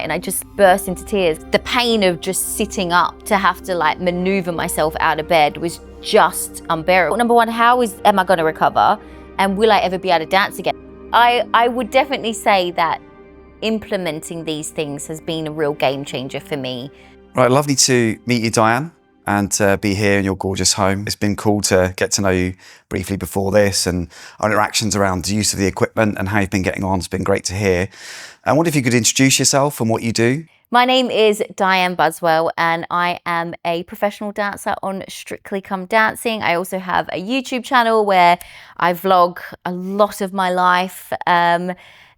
And I just burst into tears. The pain of just sitting up to have to like maneuver myself out of bed was just unbearable. Number one, am I gonna recover? And will I ever be able to dance again? I would definitely say that implementing these things has been a real game changer for me. Right, lovely to meet you, Dianne, and be here in your gorgeous home. It's been cool to get to know you briefly before this, and our interactions around the use of the equipment and how you've been getting on has been great to hear. I wonder if you could introduce yourself and what you do. My name is Dianne Buswell and I am a professional dancer on Strictly Come Dancing. I also have a YouTube channel where I vlog a lot of my life.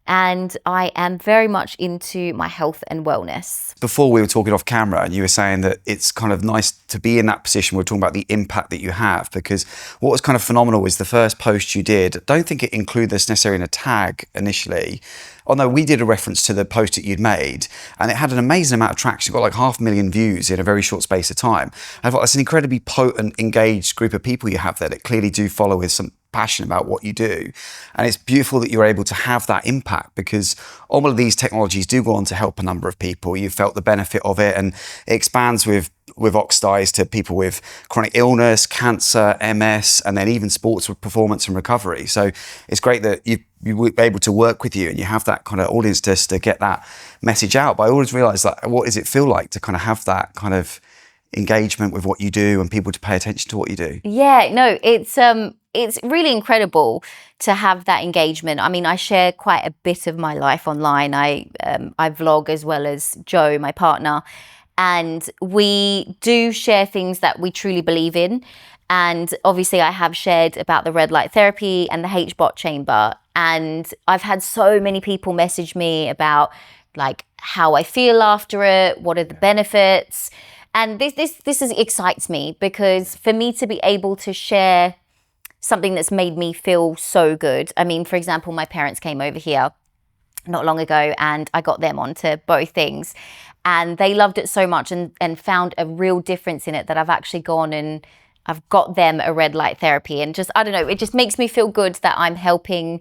And I am very much into my health and wellness. Before we were talking off camera and you were saying that it's kind of nice to be in that position. We're talking about the impact that you have, because what was kind of phenomenal was the first post you did. I don't think it included this necessarily in a tag initially. Although we did a reference to the post that you'd made and it had an amazing amount of traction. It got like 500,000 views in a very short space of time. I thought that's an incredibly potent, engaged group of people you have there that clearly do follow with some passion about what you do. And it's beautiful that you're able to have that impact, because all of these technologies do go on to help a number of people. You've felt the benefit of it, and it expands with Oxydise to people with chronic illness, cancer, MS, and then even sports performance and recovery. So it's great that you were able to work with you and you have that kind of audience just to get that message out. But I always realize, like, what does it feel like to kind of have that kind of engagement with what you do and people to pay attention to what you do? Yeah, no, it's really incredible to have that engagement. I mean, I share quite a bit of my life online. I vlog as well as Joe, my partner, and we do share things that we truly believe in. And obviously I have shared about the red light therapy and the HBOT chamber. And I've had so many people message me about like how I feel after it, what are the benefits. And this excites me, because for me to be able to share something that's made me feel so good. I mean, for example, my parents came over here not long ago and I got them onto both things and they loved it so much and found a real difference in it, that I've actually gone and I've got them a red light therapy. And just, I don't know, it just makes me feel good that I'm helping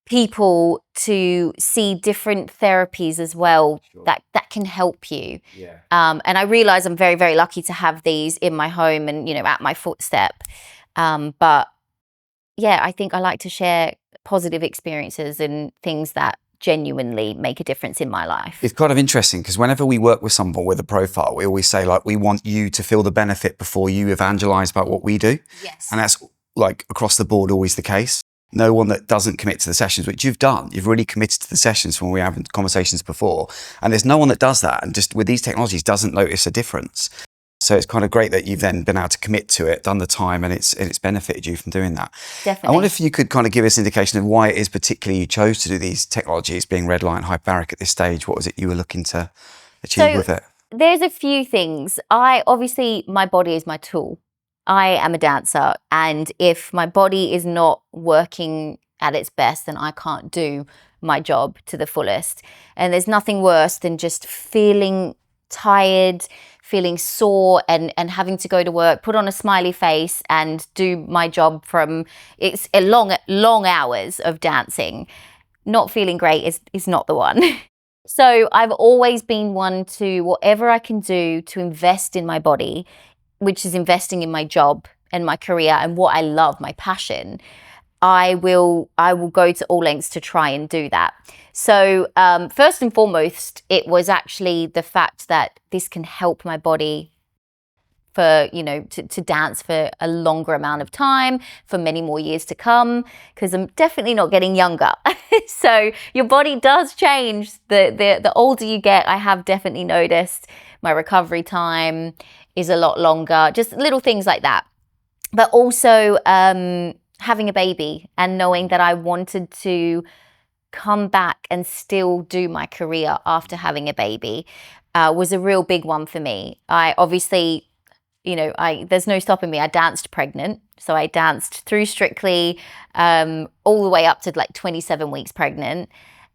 people to see different therapies as well. Sure. that can help you. Yeah. And I realize I'm very, very lucky to have these in my home and, you know, at my footstep. But yeah, I think I like to share positive experiences and things that genuinely make a difference in my life. It's kind of interesting because whenever we work with someone with a profile, we always say, like, we want you to feel the benefit before you evangelize about what we do. Yes. And that's like across the board always the case. No one that doesn't commit to the sessions, which you've done. You've really committed to the sessions when we were having conversations before. And there's no one that does that and just with these technologies doesn't notice a difference. So it's kind of great that you've then been able to commit to it, done the time, and it's benefited you from doing that. Definitely. I wonder if you could kind of give us an indication of why it is particularly you chose to do these technologies, being red light and hyperbaric at this stage. What was it you were looking to achieve with it? There's a few things. Obviously, my body is my tool. I am a dancer, and if my body is not working at its best, then I can't do my job to the fullest. And there's nothing worse than just feeling tired, feeling sore, and having to go to work, put on a smiley face and do my job it's a long hours of dancing. Not feeling great is not the one. So I've always been one to, whatever I can do to invest in my body, which is investing in my job and my career and what I love, my passion, I will go to all lengths to try and do that. So first and foremost, it was actually the fact that this can help my body for, you know, to dance for a longer amount of time, for many more years to come, because I'm definitely not getting younger. So your body does change. The older you get, I have definitely noticed my recovery time is a lot longer, just little things like that. But also having a baby and knowing that I wanted to come back and still do my career after having a baby was a real big one for me. I obviously, you know, there's no stopping me. I danced pregnant. So I danced through Strictly all the way up to like 27 weeks pregnant.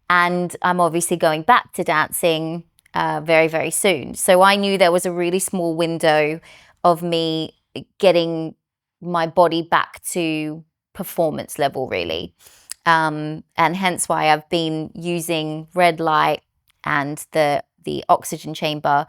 And I'm obviously going back to dancing very, very soon. So I knew there was a really small window of me getting my body back to performance level, really. And hence why I've been using red light and the oxygen chamber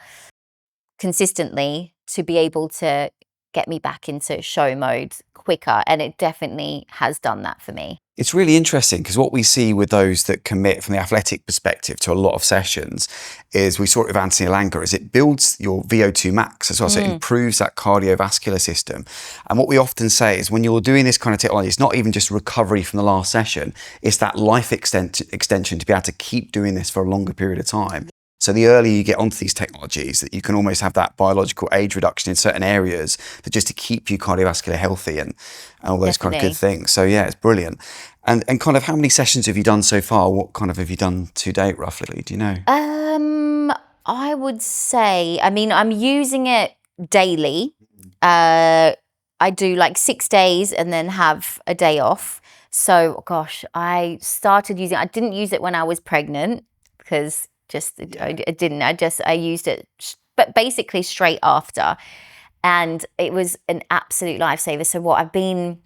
consistently to be able to get me back into show mode quicker. And it definitely has done that for me. It's really interesting because what we see with those that commit from the athletic perspective to a lot of sessions is we saw it with Anthony Alanga, is it builds your VO2 max as well. So it improves that cardiovascular system. And what we often say is when you're doing this kind of technology, it's not even just recovery from the last session, it's that life extension to be able to keep doing this for a longer period of time. So the earlier you get onto these technologies, that you can almost have that biological age reduction in certain areas, that just to keep you cardiovascular healthy and all those kind of good things. So yeah, it's brilliant. And kind of how many sessions have you done so far? What kind of have you done to date, roughly? Do you know? I would say, I mean, I'm using it daily. I do like 6 days and then have a day off. So gosh, I didn't use it when I was pregnant because I didn't. I used it, but basically straight after, and it was an absolute lifesaver. So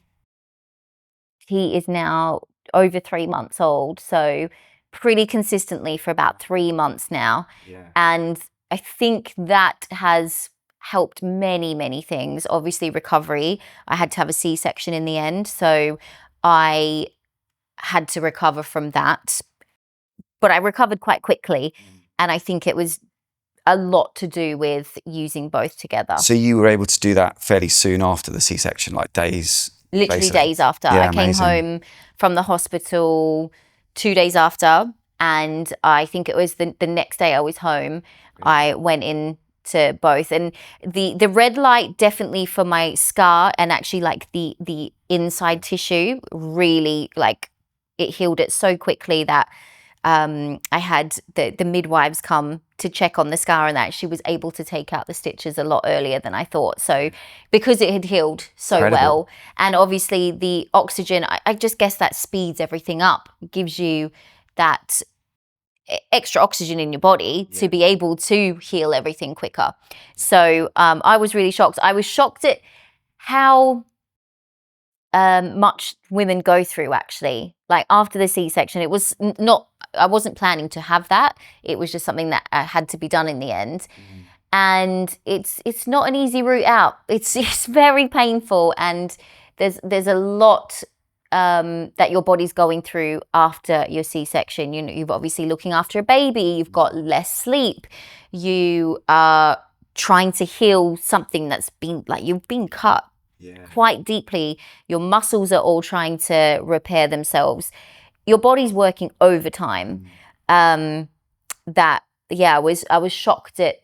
he is now over 3 months old, so pretty consistently for about 3 months now, and I think that has helped many things. Obviously, recovery. I had to have a C-section in the end, so I had to recover from that. But I recovered quite quickly, and I think it was a lot to do with using both together. So you were able to do that fairly soon after the C-section, like days? Literally basically. days after. Yeah, I came home from the hospital 2 days after, and I think it was the next day I was home. I went in to both, and the red light definitely for my scar and actually like the inside tissue really, like, it healed it so quickly that I had the midwives come to check on the scar, and that she was able to take out the stitches a lot earlier than I thought. So because it had healed so well, and obviously the oxygen, I just guess that speeds everything up. It gives you that extra oxygen in your body to be able to heal everything quicker. So I was really shocked. I was shocked at how much women go through, actually. Like after the C-section, it was not, I wasn't planning to have that. It was just something that had to be done in the end. And it's not an easy route out. It's very painful, and there's a lot that your body's going through after your C-section. You know, you've obviously looking after a baby, you've got less sleep, you are trying to heal something that's been, like, you've been cut quite deeply. Your muscles are all trying to repair themselves. Your body's working overtime. I was shocked at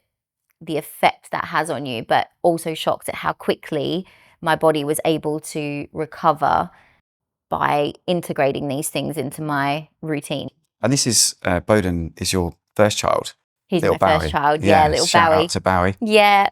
the effect that has on you, but also shocked at how quickly my body was able to recover by integrating these things into my routine. And this is, Bowden is your first child? He's little my Bowie. first child, little shout Bowie. out to Bowie. Yeah.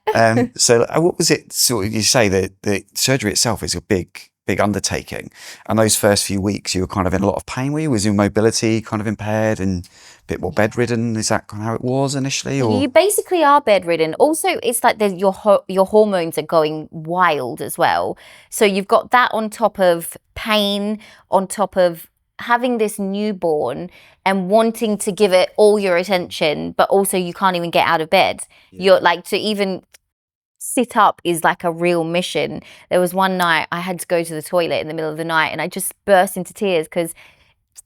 So what was it, sort of, you say that the surgery itself is a big undertaking, and those first few weeks you were kind of in a lot of pain, were you? Was your mobility kind of impaired and a bit more bedridden? Is that kind of how it was initially? Or? You basically are bedridden. Also, it's like your hormones are going wild as well. So you've got that on top of pain, on top of having this newborn and wanting to give it all your attention, but also you can't even get out of bed. You're like, to even sit up is like a real mission. There was one night I had to go to the toilet in the middle of the night, and I just burst into tears because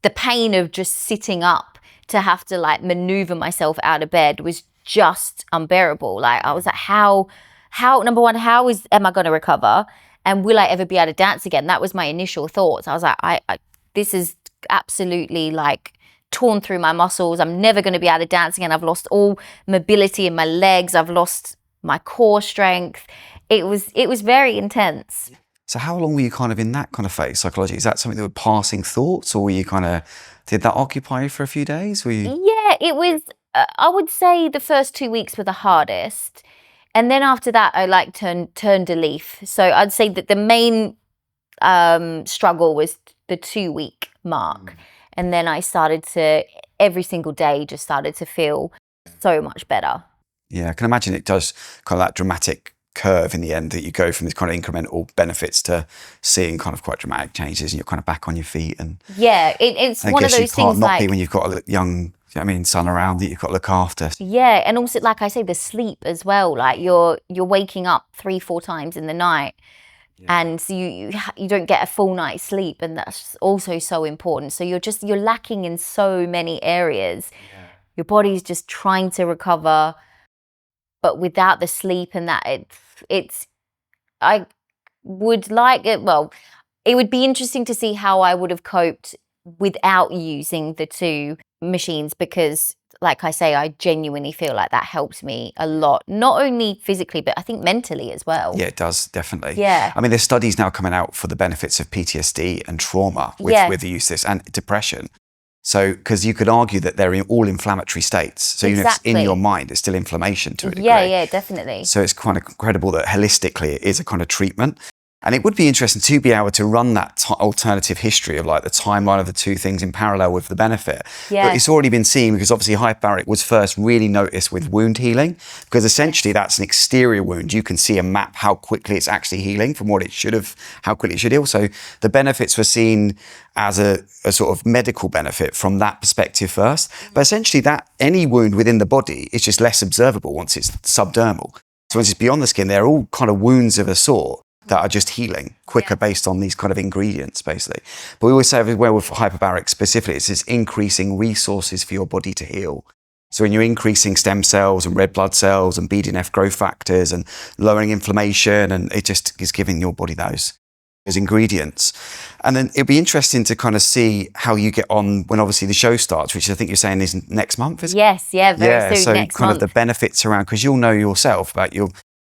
the pain of just sitting up to have to like maneuver myself out of bed was just unbearable. Like I was like, how number one, am I going to recover, and will I ever be able to dance again? That was my initial thoughts. I was like, I this is absolutely like torn through my muscles. I'm never going to be able to dance again. I've lost all mobility in my legs. I've lost my core strength. It was very intense. So how long were you kind of in that kind of phase, psychology? Is that something that were passing thoughts, or were you kind of, did that occupy you for a few days? Were you? Yeah, it was, I would say the first 2 weeks were the hardest. And then after that, I like turned a leaf. So I'd say that the main struggle was the 2-week mark. And then I started to, every single day, just started to feel so much better. Yeah, I can imagine it does kind of that dramatic curve in the end, that you go from these kind of incremental benefits to seeing kind of quite dramatic changes, and you're kind of back on your feet. And yeah, it's one of those things. Not like, be when you've got a young I mean, son around that you've got to look after. Yeah, and also, like I say, the sleep as well. Like you're waking up 3-4 times in the night, and so you don't get a full night's sleep, and that's also so important. So you're lacking in so many areas. Your body's just trying to recover, but without the sleep and that, I would like it. Well, it would be interesting to see how I would have coped without using the 2 machines, because like I say, I genuinely feel like that helps me a lot, not only physically, but I think mentally as well. Yeah, it does, definitely. Yeah. I mean, there's studies now coming out for the benefits of PTSD and trauma with the use of this, and depression. So, because you could argue that they're all inflammatory states. So even if it's in your mind, it's still inflammation to a degree. Yeah, definitely. So it's kind of incredible that holistically it is a kind of treatment. And it would be interesting to be able to run that alternative history of like the timeline of the 2 things in parallel with the benefit. Yeah. But it's already been seen, because obviously hyperbaric was first really noticed with wound healing, because essentially that's an exterior wound. You can see a map how quickly it's actually healing from what it should have, how quickly it should heal. So the benefits were seen as a sort of medical benefit from that perspective first. But essentially that any wound within the body is just less observable once it's subdermal. So once it's beyond the skin, they're all kind of wounds of a sort that are just healing quicker based on these kind of ingredients, basically. But we always say everywhere with hyperbaric specifically, it's increasing resources for your body to heal. So when you're increasing stem cells and red blood cells and BDNF growth factors and lowering inflammation, and it just is giving your body those ingredients. And then it'd be interesting to kind of see how you get on when obviously the show starts, which I think you're saying is next month, is it? Yes, very soon, so next kind month. of the benefits around, because you'll know yourself about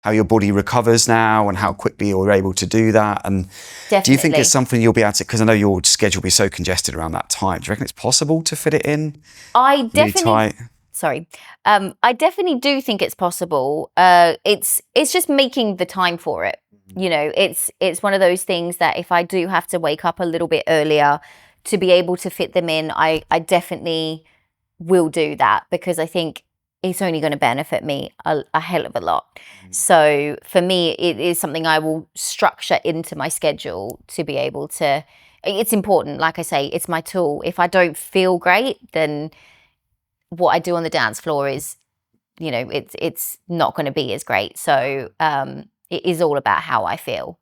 how your body recovers now and how quickly you're able to do that. And Definitely. do you think it's something you'll be able to, because I know your schedule will be so congested around that time, do you reckon it's possible to fit it in? I definitely, tight? Sorry. I definitely do think it's possible. It's just making the time for it. You know, it's one of those things that if I do have to wake up a little bit earlier to be able to fit them in, I definitely will do that, because I think it's only going to benefit me a hell of a lot. So for me, it is something I will structure into my schedule to be able to, it's important. Like I say, it's my tool. If I don't feel great, then what I do on the dance floor is, you know, it's not going to be as great. So it is all about how I feel.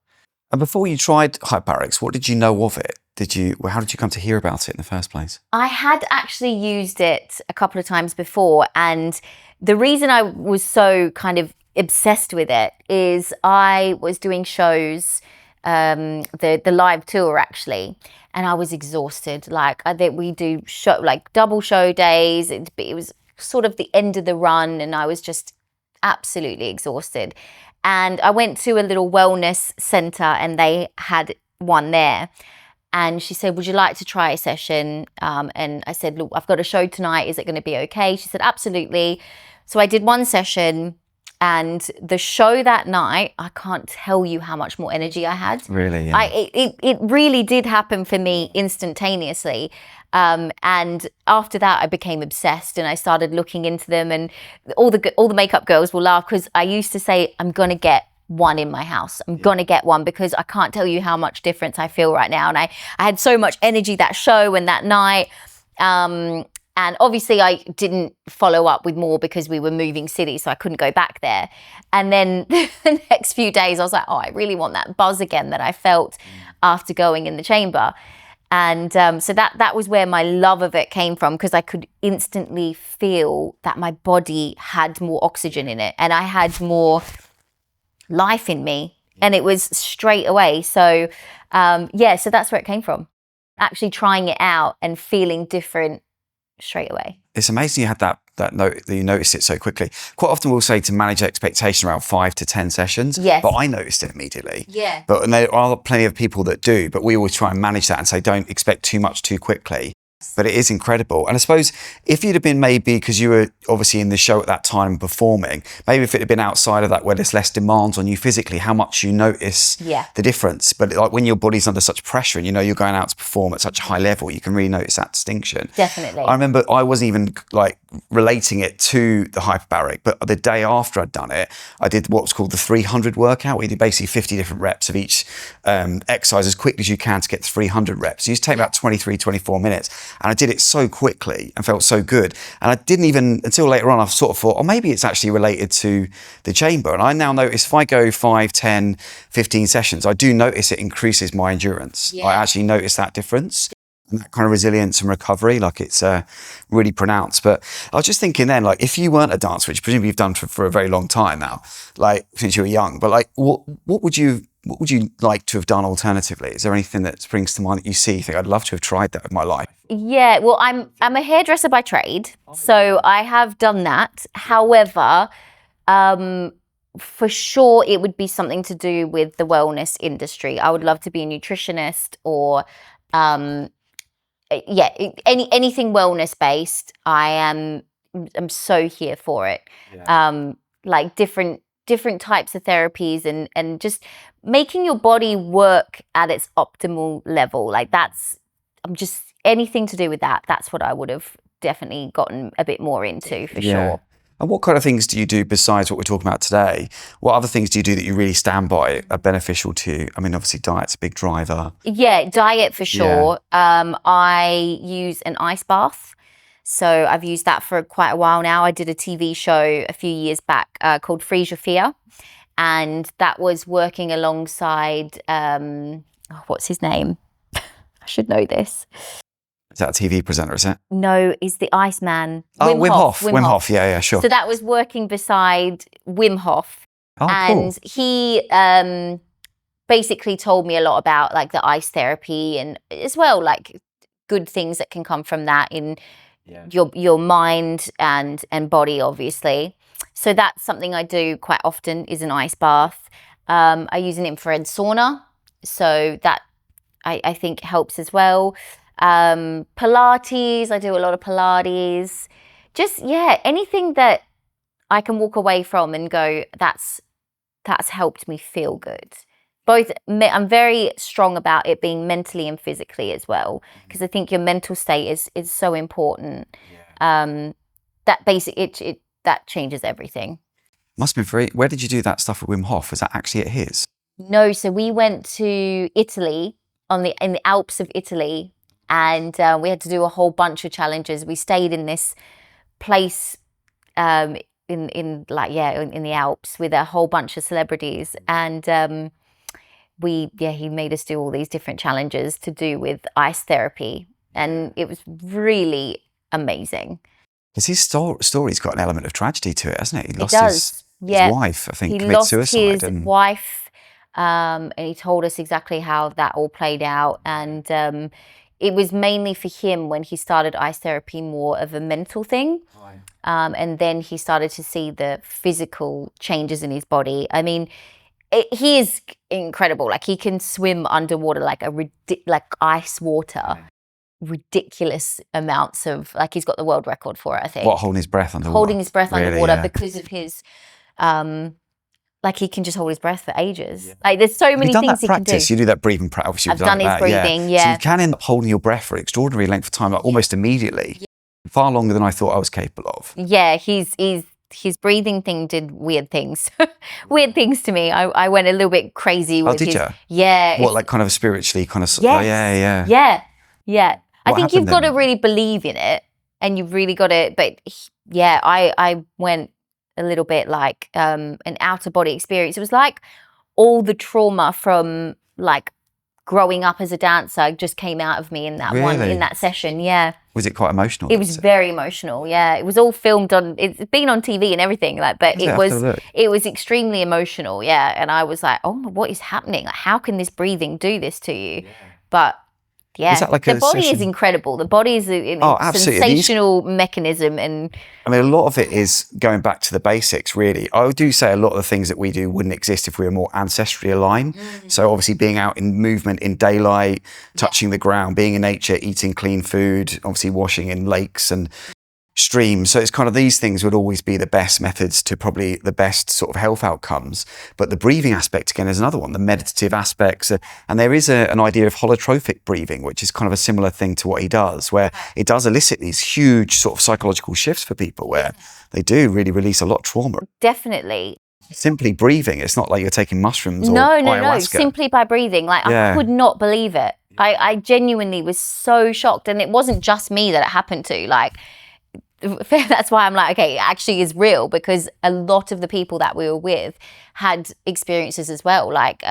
And before you tried Hyperbarics, what did you know of it? How did you come to hear about it in the first place? I had actually used it a couple of times before, and the reason I was so kind of obsessed with it is I was doing shows, the live tour actually, and I was exhausted. Like we do double show days. It was sort of the end of the run, and I was just absolutely exhausted. And I went to a little wellness center, and they had one there. And she said, would you like to try a session? And I said, look, I've got a show tonight. Is it going to be okay? She said, absolutely. So I did one session, and the show that night, I can't tell you how much more energy I had. Really? Yeah. It really did happen for me instantaneously. And after that, I became obsessed, and I started looking into them, and all the makeup girls will laugh, because I used to say, I'm going to get one in my house. I'm going to get one, because I can't tell you how much difference I feel right now. And I had so much energy that show and that night. And obviously I didn't follow up with more because we were moving cities, so I couldn't go back there. And then the next few days I was like, oh, I really want that buzz again that I felt after going in the chamber. And so that was where my love of it came from, because I could instantly feel that my body had more oxygen in it, and I had more life in me, and it was straight away. So so that's where it came from, actually trying it out and feeling different straight away. It's amazing you had that note, that you noticed it so quickly. Quite often we'll say to manage expectation around 5 to 10 sessions. Yes. But I noticed it immediately. Yeah. And there are plenty of people that do, but we always try and manage that and say don't expect too much too quickly. But it is incredible. And I suppose if you'd have been, maybe because you were obviously in the show at that time performing, maybe if it had been outside of that where there's less demands on you physically, how much you notice the difference. But like when your body's under such pressure and you know you're going out to perform at such a high level, you can really notice that distinction. Definitely. I remember I wasn't even like relating it to the hyperbaric, but the day after I'd done it, I did what's called the 300 workout, where you did basically 50 different reps of each exercise as quickly as you can to get 300 reps. You used to take about 23, 24 minutes. And I did it so quickly and felt so good. And I didn't even, until later on, I sort of thought, oh, maybe it's actually related to the chamber. And I now notice if I go 5, 10, 15 sessions, I do notice it increases my endurance. I actually notice that difference. And that kind of resilience and recovery, like it's really pronounced. But I was just thinking then, like, if you weren't a dancer, which presumably you've done for a very long time now, like since you were young, but like, what would you like to have done alternatively? Is there anything that springs to mind that you see? You think I'd love to have tried that in my life? Yeah, well, I'm a hairdresser by trade, so I have done that. However, for sure, it would be something to do with the wellness industry. I would love to be a nutritionist or anything wellness based. I'm so here for it. Like different types of therapies and just making your body work at its optimal level. Like I'm just anything to do with that. That's what I would have definitely gotten a bit more into for sure. And what kind of things do you do besides what we're talking about today? What other things do you do that you really stand by are beneficial to you? I mean, obviously diet's a big driver. Yeah, diet for sure. I use an ice bath. So I've used that for quite a while now. I did a TV show a few years back called Freeze Your Fear. And that was working alongside, what's his name? I should know this. Is that a TV presenter, is it? No, he's the Iceman. Oh, Wim Hof. Wim Hof, yeah, sure. So that was working beside Wim Hof. Oh, and cool. He basically told me a lot about like the ice therapy and as well like good things that can come from that in your mind and body, obviously. So that's something I do quite often is an ice bath. I use an infrared sauna, so that I think helps as well. Pilates, I do a lot of Pilates. Just, anything that I can walk away from and go, that's helped me feel good. I'm very strong about it being mentally and physically as well, because I think your mental state is so important. That that changes everything. Must have been where did you do that stuff with Wim Hof? Was that actually at his? No, so we went to Italy in the Alps of Italy. And we had to do a whole bunch of challenges. We stayed in this place in the Alps with a whole bunch of celebrities. And he made us do all these different challenges to do with ice therapy. And it was really amazing. Because his story's got an element of tragedy to it, hasn't it? He lost his wife, I think, committed suicide. He lost his wife, and he told us exactly how that all played out. And it was mainly for him when he started ice therapy more of a mental thing. And then he started to see the physical changes in his body. I mean, he is incredible. Like he can swim underwater like ice water. Ridiculous amounts of, like he's got the world record for it, I think. What, holding his breath underwater? Holding his breath underwater because of his... like he can just hold his breath for ages. Like there's so many things he can do. You do that breathing practice. I've done his breathing, So you can end up holding your breath for an extraordinary length of time, like almost immediately. Far longer than I thought I was capable of. Yeah, his breathing thing did weird things. Weird things to me. I went a little bit crazy with did you? Yeah. What, like kind of spiritually kind of... Yes. Yeah. I think you've got to really believe in it and you've really got to... But I went a little bit like an outer body experience. It was like all the trauma from like growing up as a dancer just came out of me in that in that session. Yeah. Was it quite emotional? It was very emotional. Yeah. It was all filmed it's been on TV and everything but it was extremely emotional. Yeah. And I was like, oh, what is happening? Like, how can this breathing do this to you? But yeah, like the body is incredible. The body is a sensational mechanism. And I mean, a lot of it is going back to the basics, really. I do say a lot of the things that we do wouldn't exist if we were more ancestrally aligned. So obviously being out in movement, in daylight, touching the ground, being in nature, eating clean food, obviously washing in lakes and streams. So it's kind of these things would always be the best methods to probably the best sort of health outcomes. But the breathing aspect, again, is another one, the meditative aspects. And there is an idea of holotrophic breathing, which is kind of a similar thing to what he does, where it does elicit these huge sort of psychological shifts for people where they do really release a lot of trauma. Definitely. Simply breathing. It's not like you're taking mushrooms or No. ayahuasca. Simply by breathing. Like I could not believe it. I genuinely was so shocked, and it wasn't just me that it happened to. Like, that's why I'm like, okay, it actually is real, because a lot of the people that we were with had experiences as well. Like,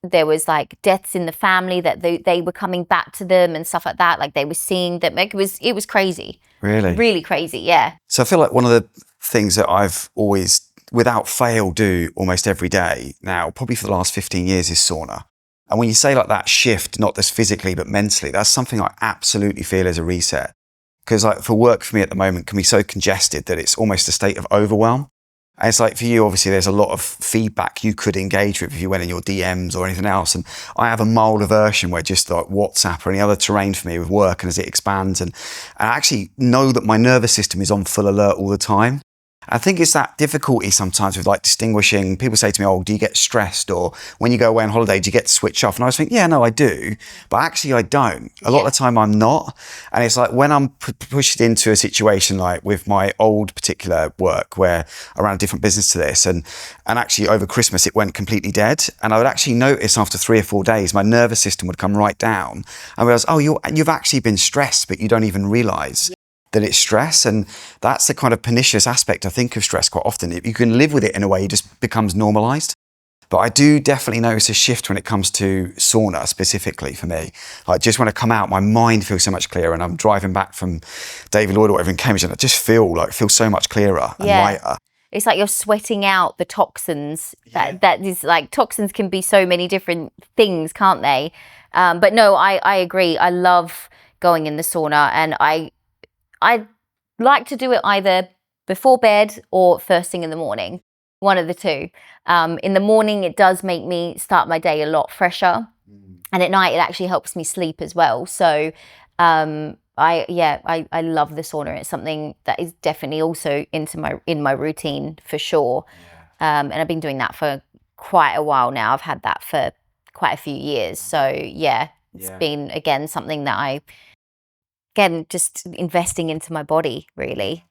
there was like deaths in the family that they were coming back to them and stuff like that. Like, they were seeing that. Like, it was crazy. Really? Really crazy, yeah. So I feel like one of the things that I've always, without fail, do almost every day now, probably for the last 15 years, is sauna. And when you say like that shift, not just physically, but mentally, that's something I absolutely feel is a reset. Because like for work for me at the moment can be so congested that it's almost a state of overwhelm. And it's like for you, obviously, there's a lot of feedback you could engage with if you went in your DMs or anything else. And I have a mild aversion where just like WhatsApp or any other terrain for me with work, and as it expands, and I actually know that my nervous system is on full alert all the time. I think it's that difficulty sometimes with like distinguishing. People say to me, oh, do you get stressed? Or when you go away on holiday, do you get to switch off? And I was thinking, yeah, no, I do. But actually I don't. A lot of the time I'm not. And it's like when I'm pushed into a situation like with my old particular work where I ran a different business to this, and actually over Christmas it went completely dead. And I would actually notice after 3 or 4 days, my nervous system would come right down. I realized, oh, you've actually been stressed, but you don't even realize that it's stress. And that's the kind of pernicious aspect, I think, of stress quite often. If you can live with it in a way, it just becomes normalized. But I do definitely notice a shift when it comes to sauna specifically for me. Like just when I come out, my mind feels so much clearer, and I'm driving back from David Lloyd or whatever in Cambridge, and I just feel so much clearer and lighter. It's like you're sweating out the toxins. That is like, toxins can be so many different things, can't they? But no, I agree. I love going in the sauna, and I like to do it either before bed or first thing in the morning, one of the two. In the morning, it does make me start my day a lot fresher. And at night, it actually helps me sleep as well. So I love the sauna. It's something that is definitely also in my routine for sure. And I've been doing that for quite a while now. I've had that for quite a few years. So it's been, again, something that just investing into my body, really.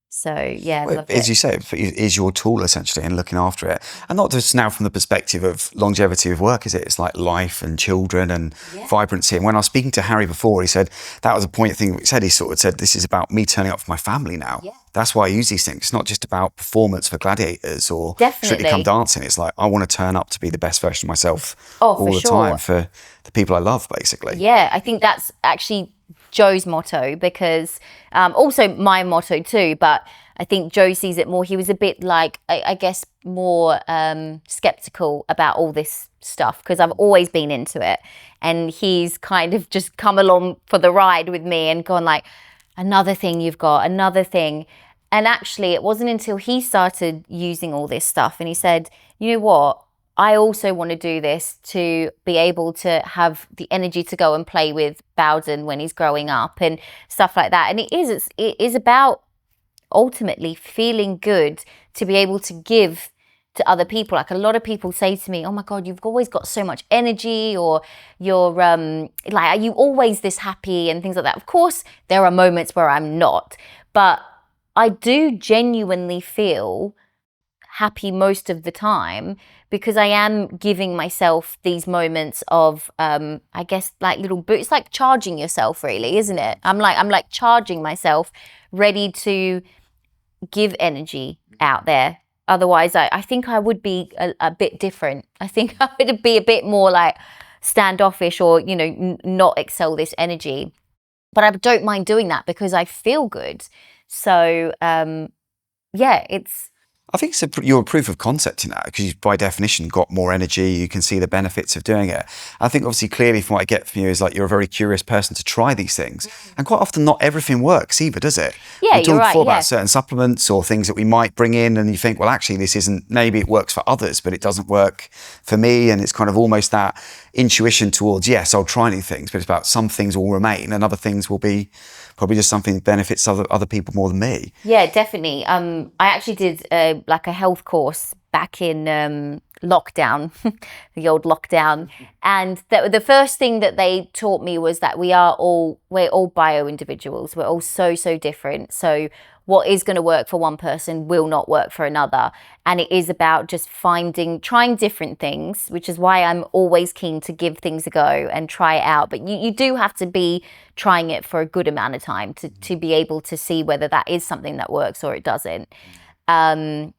So well, as you say, it is your tool essentially in looking after it, and not just now from the perspective of longevity of work, is it? It's like life and children and vibrancy. And when I was speaking to Harry before, he said that was a point thing. He sort of said, this is about me turning up for my family now. That's why I use these things. It's not just about performance for gladiators or Strictly Come Dancing. It's like I want to turn up to be the best version of myself all the time for the people I love, basically. Yeah, I think that's actually Joe's motto, because also my motto too, but I think Joe sees it more. He was a bit like, I guess, more skeptical about all this stuff, because I've always been into it, and he's kind of just come along for the ride with me and gone like, another thing you've got, another thing. And actually it wasn't until he started using all this stuff and he said, you know what, I also want to do this to be able to have the energy to go and play with Bowden when he's growing up and stuff like that. And it is about ultimately feeling good to be able to give to other people. Like, a lot of people say to me, oh my God, you've always got so much energy, or you're like, are you always this happy and things like that? Of course, there are moments where I'm not, but I do genuinely feel happy most of the time, because I am giving myself these moments of, I guess, like little boosts. It's like charging yourself, really, isn't it? I'm like charging myself, ready to give energy out there. Otherwise, I think I would be a bit different. I think I would be a bit more like standoffish, or, you know, not excel this energy. But I don't mind doing that because I feel good. So, it's... I think you're a proof of concept in that, because you've by definition got more energy. You can see the benefits of doing it. I think obviously clearly from what I get from you is like you're a very curious person to try these things. And quite often not everything works either, does it? Yeah, we talked before about certain supplements or things that we might bring in, and you think, well, actually this isn't, maybe it works for others, but it doesn't work for me. And it's kind of almost that intuition towards, yes, I'll try new things, but it's about some things will remain and other things will be probably just something that benefits other people more than me. Yeah, definitely. I actually did like a health course back in lockdown, the old lockdown. And the first thing that they taught me was that we're all bio individuals. We're all so different. So what is going to work for one person will not work for another. And it is about just trying different things, which is why I'm always keen to give things a go and try it out. But you do have to be trying it for a good amount of time to be able to see whether that is something that works or it doesn't. And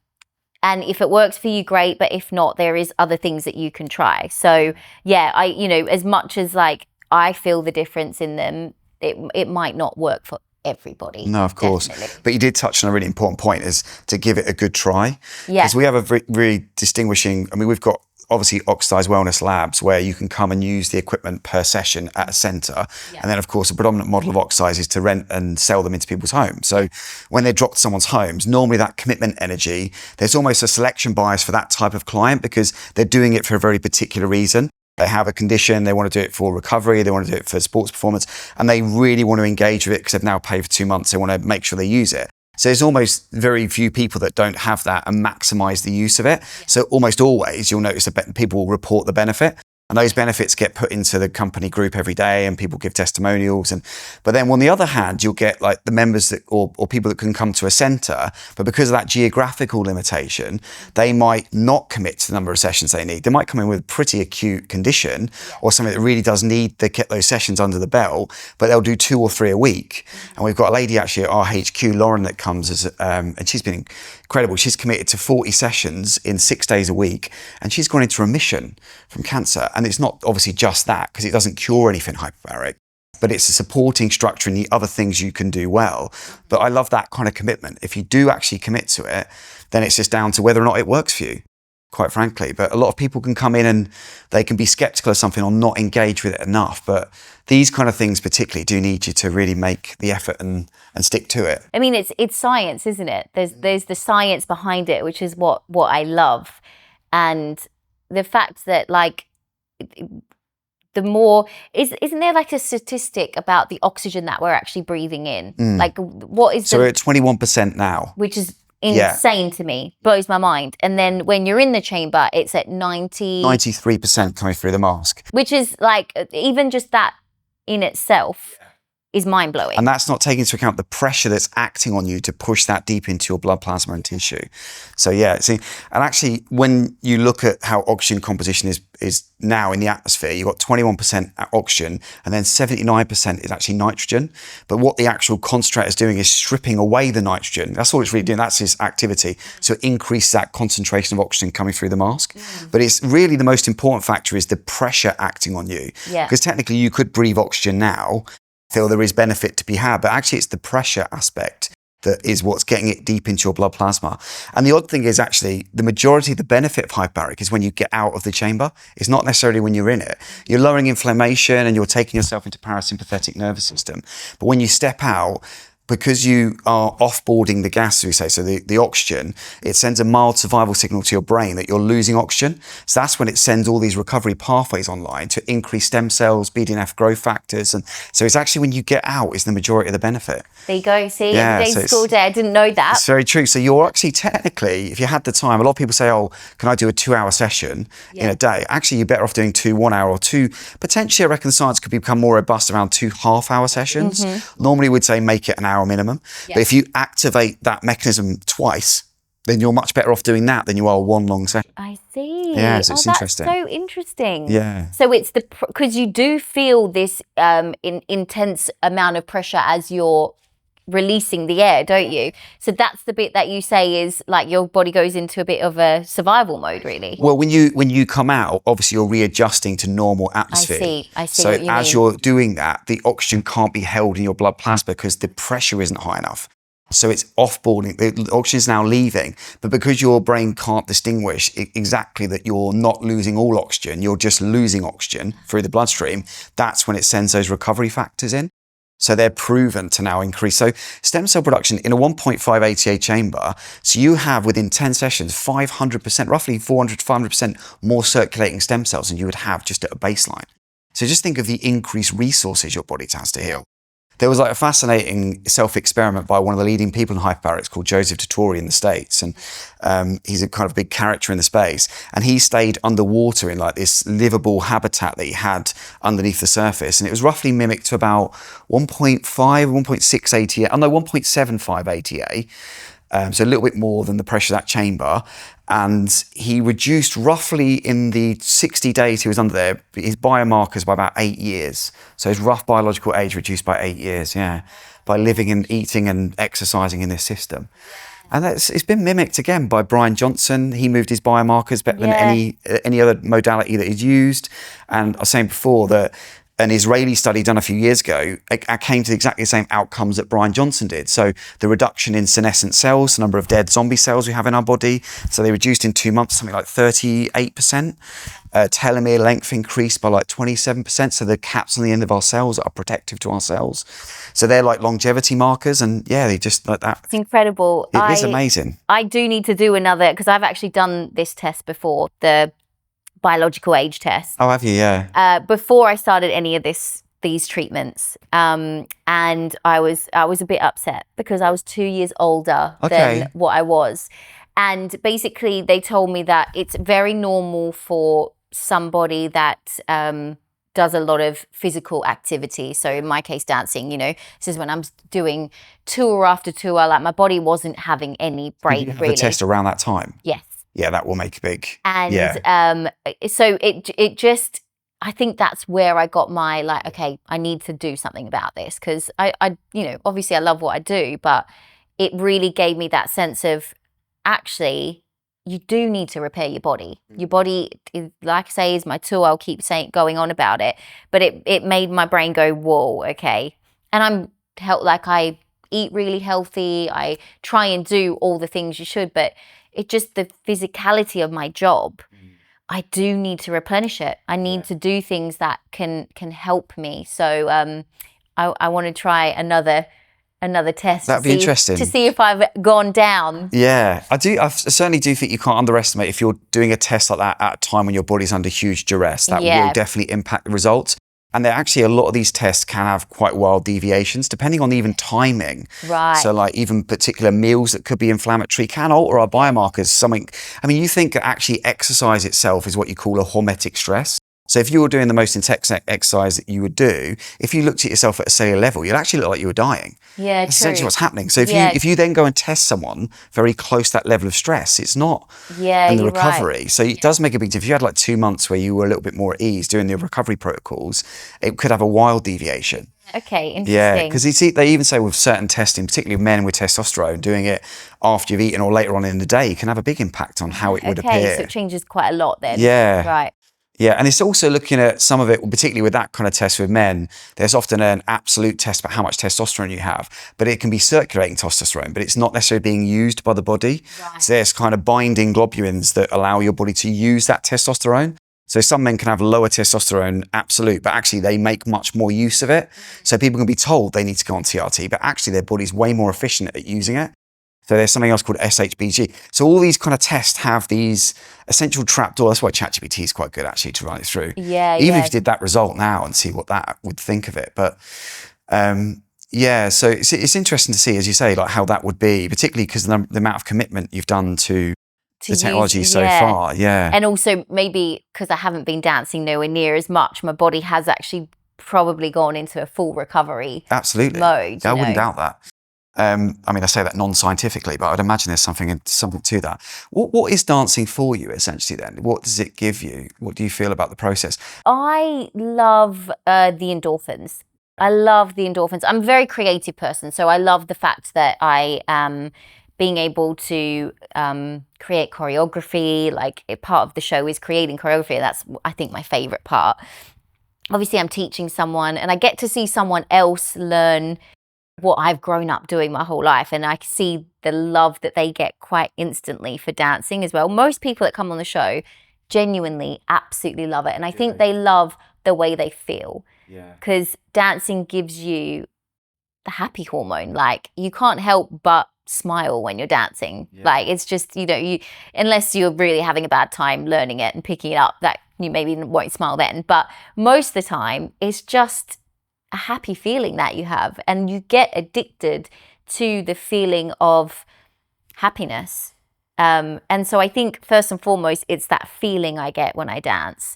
if it works for you, great. But if not, there is other things that you can try. So yeah, as much as like I feel the difference in them, it might not work for everybody. No, of course. Definitely. But you did touch on a really important point, is to give it a good try. Yeah. Because we have a really distinguishing, we've got obviously Oxydise Wellness Labs where you can come and use the equipment per session at a centre. Yeah. And then of course, a predominant model of Oxydise is to rent and sell them into people's homes. So when they're dropped to someone's homes, normally that commitment energy, there's almost a selection bias for that type of client because they're doing it for a very particular reason. They have a condition, they want to do it for recovery, they want to do it for sports performance, and they really want to engage with it because they've now paid for 2 months. They want to make sure they use it. So there's almost very few people that don't have that and maximise the use of it. Yeah. So almost always you'll notice that people will report the benefit. And those benefits get put into the company group every day and people give testimonials. But then on the other hand, you'll get like the members that, or people that can come to a centre, but because of that geographical limitation, they might not commit to the number of sessions they need. They might come in with a pretty acute condition or something that really does need to get those sessions under the belt, but they'll do 2 or 3 a week. And we've got a lady actually at our HQ, Lauren, that comes as, and she's been incredible. She's committed to 40 sessions in 6 days a week, and she's gone into remission from cancer. And it's not obviously just that, because it doesn't cure anything hyperbaric, but it's a supporting structure in the other things you can do well. But I love that kind of commitment. If you do actually commit to it, then it's just down to whether or not it works for you, quite frankly. But a lot of people can come in and they can be skeptical of something or not engage with it enough. But these kind of things particularly do need you to really make the effort and stick to it. I mean, it's science, isn't it? There's the science behind it, which is what I love. And the fact that like, the more isn't there like a statistic about the oxygen that we're actually breathing in? Like what is so we're at 21% now, which is insane to me, blows my mind. And then when you're in the chamber, it's at 93% coming through the mask, which is like, even just that in itself is mind-blowing. And that's not taking into account the pressure that's acting on you to push that deep into your blood plasma and tissue. So yeah, see, and actually when you look at how oxygen composition is now in the atmosphere, you've got 21% oxygen and then 79% is actually nitrogen. But what the actual concentrator is doing is stripping away the nitrogen. That's all it's really doing. That's its activity. So it increases that concentration of oxygen coming through the mask. But it's really the most important factor is the pressure acting on you. Yeah. Because technically you could breathe oxygen now, feel there is benefit to be had, but actually it's the pressure aspect that is what's getting it deep into your blood plasma. And the odd thing is actually the majority of the benefit of hyperbaric is when you get out of the chamber. It's not necessarily when you're in it. You're lowering inflammation and you're taking yourself into parasympathetic nervous system. But when you step out, because you are offboarding the gas, as we say, so the oxygen, it sends a mild survival signal to your brain that you're losing oxygen. So that's when it sends all these recovery pathways online to increase stem cells, BDNF growth factors. And so it's actually when you get out is the majority of the benefit. There you go. See, every day's school day. I didn't know that. It's very true. So you're actually technically, if you had the time, a lot of people say, oh, can I do a 2-hour session in a day? Actually, you're better off doing 2 1-hour or 2. Potentially, I reckon science could become more robust around 2 half-hour sessions. Normally, we'd say make it an hour minimum. But if you activate that mechanism twice, then you're much better off doing that than you are 1 long session. I see. Yeah, so it's interesting. That's so interesting. Yeah. So it's because you do feel this intense amount of pressure as you're releasing the air, don't you? So that's the bit that you say is like your body goes into a bit of a survival mode, really. Well, when you come out, obviously you're readjusting to normal atmosphere. I see So what you as mean. you're doing that, the oxygen can't be held in your blood plasma because the pressure isn't high enough. So it's offboarding, the oxygen is now leaving, but because your brain can't distinguish exactly that you're not losing all oxygen, you're just losing oxygen through the bloodstream, that's when it sends those recovery factors in. So they're proven to now increase. So stem cell production in a 1.5 ATA chamber, so you have within 10 sessions, 500%, roughly 400 to 500% more circulating stem cells than you would have just at a baseline. So just think of the increased resources your body has to heal. There was like a fascinating self-experiment by one of the leading people in hyperbarics called Joseph Tottori in the States. And he's a kind of big character in the space. And he stayed underwater in like this livable habitat that he had underneath the surface. And it was roughly mimicked to about 1.5, 1.6 ATA, oh no, 1.75 ATA. So a little bit more than the pressure of that chamber. And he reduced roughly in the 60 days he was under there, his biomarkers by about 8 years. So his rough biological age reduced by 8 years, yeah, by living and eating and exercising in this system. And it's been mimicked again by Brian Johnson. He moved his biomarkers better than any other modality that he's used. And I was saying before that an Israeli study done a few years ago, it came to exactly the same outcomes that Brian Johnson did. So the reduction in senescent cells, the number of dead zombie cells we have in our body. So they reduced in 2 months, something like 38%. Telomere length increased by like 27%. So the caps on the end of our cells are protective to our cells. So they're like longevity markers. And yeah, they just like that. It's incredible. It is amazing. I do need to do another, because I've actually done this test before, the biological age test. Oh, have you? Yeah. Before I started any of these treatments, and I was a bit upset because I was 2 years older than what I was, and basically they told me that it's very normal for somebody that does a lot of physical activity. So in my case, dancing. You know, this is when I'm doing tour after tour. Like my body wasn't having any break. Did you have really. the test around that time? Yes. Yeah, that will make a big. And so it just, I think that's where I got my like, okay, I need to do something about this, because I you know, obviously I love what I do, but it really gave me that sense of actually you do need to repair your body. Your body, like I say, is my tool. I'll keep going on about it, but it made my brain go, whoa, okay. And I eat really healthy. I try and do all the things you should, but it's just the physicality of my job. I do need to replenish it. I need to do things that can help me. So I want to try another test. That'd be interesting to see if I've gone down. Yeah, I certainly do think you can't underestimate if you're doing a test like that at a time when your body's under huge duress. That will definitely impact the results. And actually, a lot of these tests can have quite wild deviations, depending on even timing. Right. So like even particular meals that could be inflammatory can alter our biomarkers. I mean, you think that actually exercise itself is what you call a hormetic stress. So if you were doing the most intense exercise that you would do, if you looked at yourself at a cellular level, you'd actually look like you were dying. Yeah, That's essentially what's happening. So if you then go and test someone very close to that level of stress, it's not in the recovery. Right. So it does make a big difference. If you had like 2 months where you were a little bit more at ease doing the recovery protocols, it could have a wild deviation. Okay, interesting. Yeah, because they even say with certain testing, particularly men with testosterone, doing it after you've eaten or later on in the day can have a big impact on how it would appear. Okay, so it changes quite a lot then. Yeah. Right. Yeah, and it's also looking at some of it, particularly with that kind of test with men, there's often an absolute test about how much testosterone you have, but it can be circulating testosterone, but it's not necessarily being used by the body. Right. So there's kind of binding globulins that allow your body to use that testosterone. So some men can have lower testosterone, absolute, but actually they make much more use of it. So people can be told they need to go on TRT, but actually their body's way more efficient at using it. So there's something else called SHBG. So all these kind of tests have these essential trapdoors. That's why ChatGPT is quite good actually to run it through. Yeah, Even if you did that result now and see what that would think of it. But yeah, so it's interesting to see, as you say, like how that would be, particularly because the amount of commitment you've done to the technology so far. Yeah. And also maybe because I haven't been dancing nowhere near as much, my body has actually probably gone into a full recovery mode. I wouldn't doubt that. I mean, I say that non-scientifically, but I'd imagine there's something to that. What is dancing for you, essentially, then? What does it give you? What do you feel about the process? I love the endorphins. I love the endorphins. I'm a very creative person, so I love the fact that I am being able to create choreography. Like, part of the show is creating choreography. That's, I think, my favourite part. Obviously, I'm teaching someone, and I get to see someone else learn what I've grown up doing my whole life, and I see the love that they get quite instantly for dancing as well. Most people that come on the show genuinely absolutely love it, and I think they love the way they feel, because dancing gives you the happy hormone. Like, you can't help but smile when you're dancing. Like, it's just, you unless you're really having a bad time learning it and picking it up, that you maybe won't smile then, but most of the time it's just a happy feeling that you have, and you get addicted to the feeling of happiness. And so I think first and foremost, it's that feeling I get when I dance.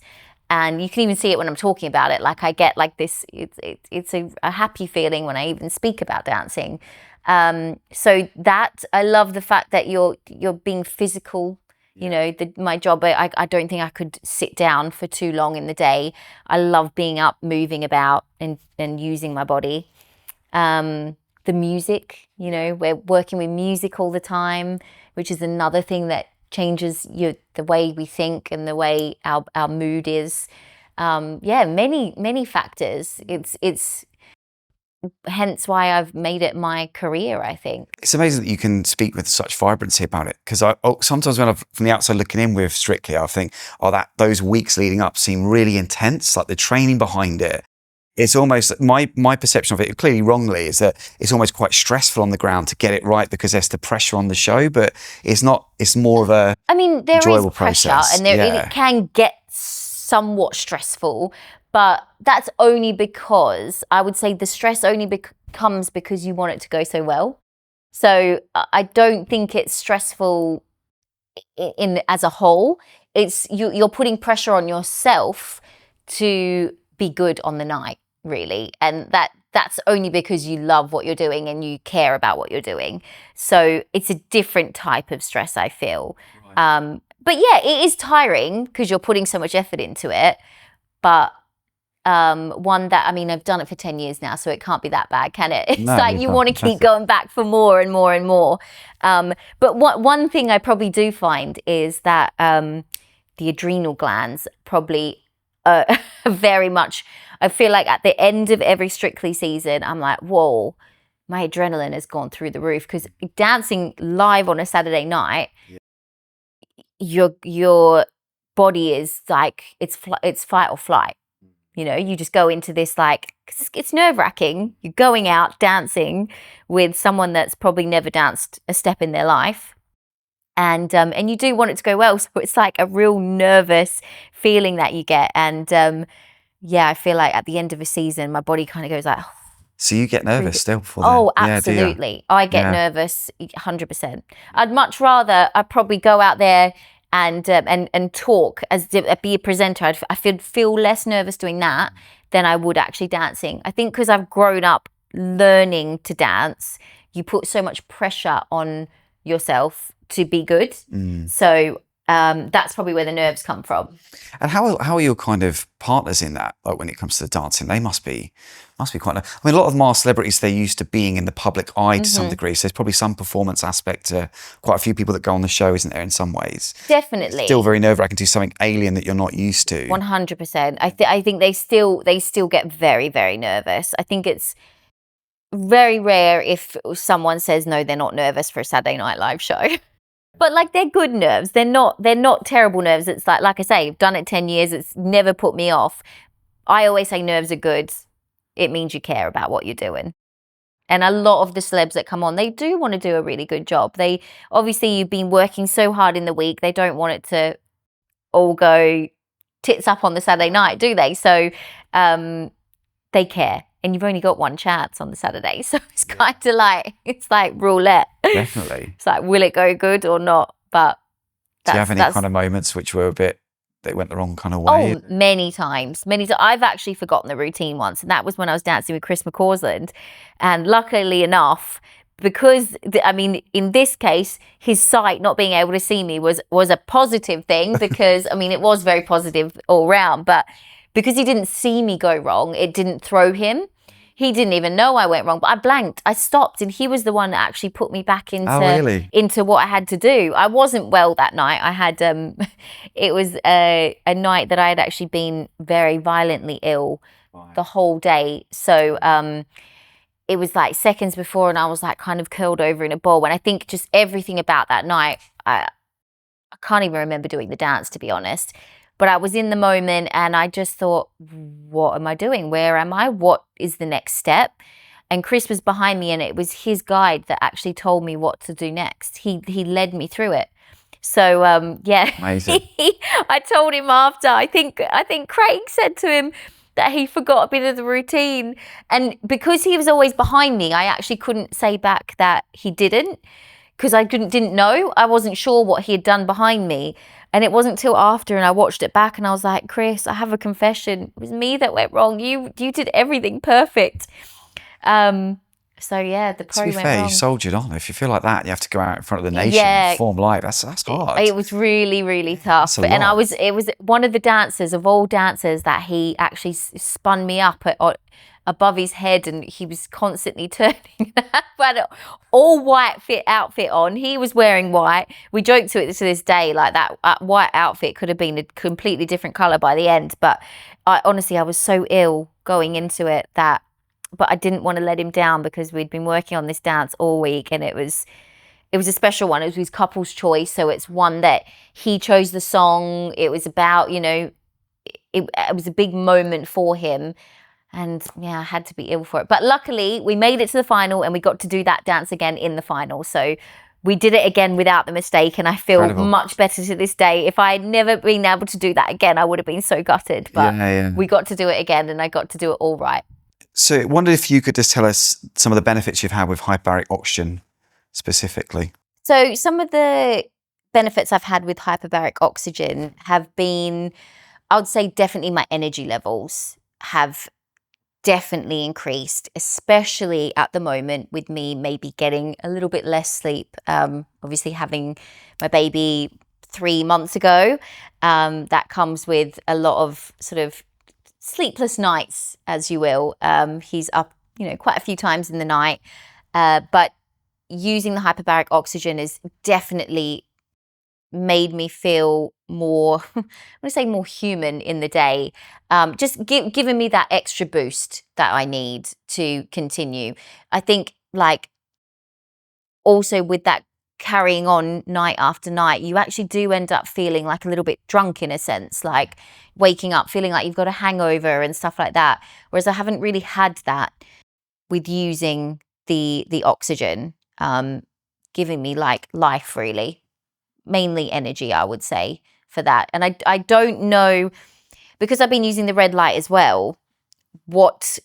And you can even see it when I'm talking about it. Like I get like this, it's a happy feeling when I even speak about dancing. So that, I love the fact that you're being physical. You know, my job, I don't think I could sit down for too long in the day. I love being up, moving about and using my body. The music, you know, we're working with music all the time, which is another thing that changes the way we think and the way our mood is. Many factors. It's hence why I've made it my career, I think. It's amazing that you can speak with such vibrancy about it, because sometimes when I'm from the outside looking in with Strictly, I think, those weeks leading up seem really intense, like the training behind it. It's almost, my perception of it, clearly wrongly, is that it's almost quite stressful on the ground to get it right because there's the pressure on the show, but it's not, it's more of a there is pressure process. And it can get somewhat stressful, but that's only because, I would say the stress only comes because you want it to go so well. So I don't think it's stressful in as a whole. It's you're putting pressure on yourself to be good on the night, really, and that's only because you love what you're doing and you care about what you're doing. So it's a different type of stress, I feel. Right. But yeah, it is tiring because you're putting so much effort into it. But one that, I've done it for 10 years now, so it can't be that bad, can it? It's like you want to keep going back for more and more and more. But one thing I probably do find is that the adrenal glands probably very much, I feel like at the end of every Strictly season, I'm like, whoa, my adrenaline has gone through the roof, because dancing live on a Saturday night, your body is like, it's fight or flight. You know, you just go into this, like, it's nerve-wracking. You're going out dancing with someone that's probably never danced a step in their life. And you do want it to go well. So it's like a real nervous feeling that you get. And I feel like at the end of a season, my body kind of goes like, oh. So you get nervous still before Oh, absolutely. I get nervous 100%. I'd probably go out there and talk be a presenter. I feel less nervous doing that than I would actually dancing. I think because I've grown up learning to dance, you put so much pressure on yourself to be good. So that's probably where the nerves come from. And how are your kind of partners in that? Like when it comes to the dancing, they must be quite. A lot of them are celebrities. They're used to being in the public eye to some degree. So there's probably some performance aspect to quite a few people that go on the show, isn't there? In some ways, definitely. Still very nerve-wracking to do something alien that you're not used to. 100%. I think they still get very, very nervous. I think it's very rare if someone says no, they're not nervous for a Saturday Night Live show. But like, they're good nerves. They're not terrible nerves. It's like I say, I've done it 10 years. It's never put me off. I always say nerves are good. It means you care about what you're doing. And a lot of the celebs that come on, they do want to do a really good job. Obviously, you've been working so hard in the week. They don't want it to all go tits up on the Saturday night, do they? So they care. And you've only got one chance on the Saturday. So it's kind of like, it's like roulette. Definitely. It's like, will it go good or not? But do you have any kind of moments which were they went the wrong kind of way? Oh, many times. I've actually forgotten the routine once. And that was when I was dancing with Chris McCausland. And luckily enough, because, in this case, his sight, not being able to see me was a positive thing, because, it was very positive all round. But because he didn't see me go wrong, it didn't throw him. He didn't even know I went wrong, but I blanked. I stopped, and he was the one that actually put me back into what I had to do. I wasn't well that night. I had it was a night that I had actually been very violently ill the whole day. So it was like seconds before, and I was like kind of curled over in a ball. And I think just everything about that night, I can't even remember doing the dance, to be honest. But I was in the moment, and I just thought, what am I doing? Where am I? What is the next step? And Chris was behind me, and it was his guide that actually told me what to do next. He led me through it. So yeah, amazing. I told him after. I think Craig said to him, that he forgot a bit of the routine. And because he was always behind me, I actually couldn't say back that he didn't, because I didn't know. I wasn't sure what he had done behind me. And it wasn't till after, and I watched it back, and I was like, Chris, I have a confession. It was me that went wrong. You did everything perfect. So yeah, the pro To be went fair, wrong. you soldiered on. If you feel like that, you have to go out in front of the nation, Yeah. form life. That's hard. It was really, really tough. a And lot. it was one of the dancers of all dancers that he actually spun me up above his head, and he was constantly turning that all white outfit on. He was wearing white. We joked to this day, like that white outfit could have been a completely different color by the end. But honestly, I was so ill going into it but I didn't want to let him down, because we'd been working on this dance all week, and it was a special one. It was his couple's choice. So it's one that he chose the song. It was about, it was a big moment for him. And yeah, I had to be ill for it. But luckily, we made it to the final, and we got to do that dance again in the final. So we did it again without the mistake. And I feel Incredible. much better to this day. If I had never been able to do that again, I would have been so gutted. But we got to do it again, and I got to do it all right. So I wondered if you could just tell us some of the benefits you've had with hyperbaric oxygen specifically. So some of the benefits I've had with hyperbaric oxygen have been, I would say definitely my energy levels have definitely increased, especially at the moment with me maybe getting a little bit less sleep. Obviously having my baby 3 months ago, that comes with a lot of sort of sleepless nights, as you will. He's up, quite a few times in the night, but using the hyperbaric oxygen has definitely made me feel more, I'm going to say more human in the day. Just giving me that extra boost that I need to continue. I think also with that carrying on night after night, you actually do end up feeling like a little bit drunk in a sense, like waking up feeling like you've got a hangover and stuff like that. Whereas I haven't really had that with using the oxygen, giving me like life, really, mainly energy, I would say, for that. And I don't know, because I've been using the red light as well, what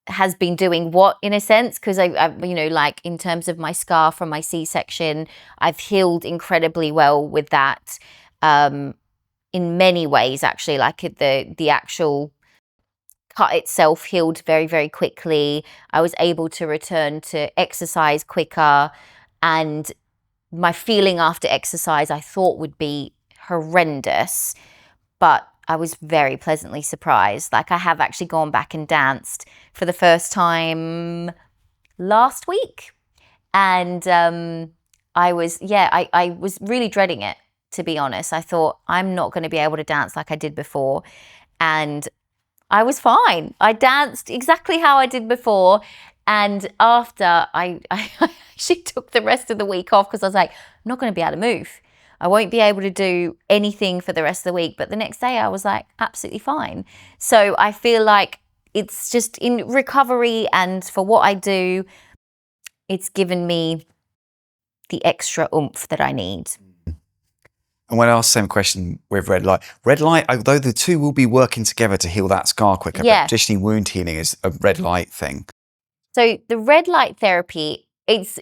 has been doing what in a sense, because I like in terms of my scar from my C-section, I've healed incredibly well with that, in many ways actually. Like the actual cut itself healed very, very quickly. I was able to return to exercise quicker, and my feeling after exercise I thought would be horrendous, but I was very pleasantly surprised. Like I have actually gone back and danced for the first time last week. And I was really dreading it, to be honest. I thought I'm not going to be able to dance like I did before. And I was fine. I danced exactly how I did before. And after I actually took the rest of the week off, because I was like, I'm not going to be able to move. I won't be able to do anything for the rest of the week. But the next day I was like, absolutely fine. So I feel like it's just in recovery, and for what I do, it's given me the extra oomph that I need. And when I asked the same question with red light, although the two will be working together to heal that scar quicker, but traditionally wound healing is a red light thing. So the red light therapy, it's